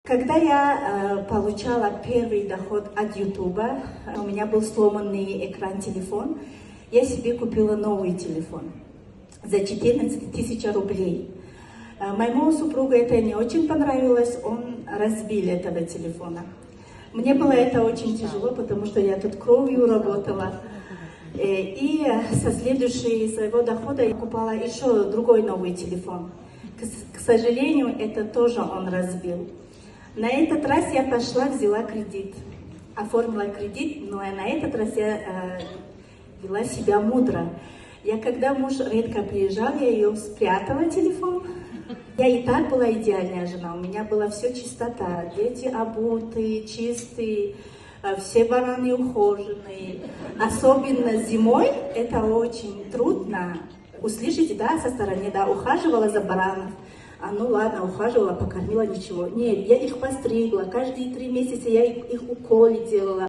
Когда я получала первый доход от Ютуба, у меня был сломанный экран телефона, я себе купила новый телефон за 14 тысяч рублей. Моему супругу это не очень понравилось, он разбил этого телефона. Мне было это очень тяжело, потому что я тут кровью работала. И со следующего своего дохода я покупала еще другой новый телефон. К сожалению, это тоже он разбил. На этот раз я пошла, взяла кредит, оформила кредит, но на этот раз я вела себя мудро. Когда муж редко приезжал, я ее спрятала телефон. Я и так была идеальная жена, у меня была все чистота, дети обутые, чистые, все бараны ухоженные. Особенно зимой это очень трудно услышать, да, со стороны, да, ухаживала за баранов. Ну ладно, ухаживала, покормила, ничего. Нет, я их постригла, каждые 3 месяца я их уколы делала.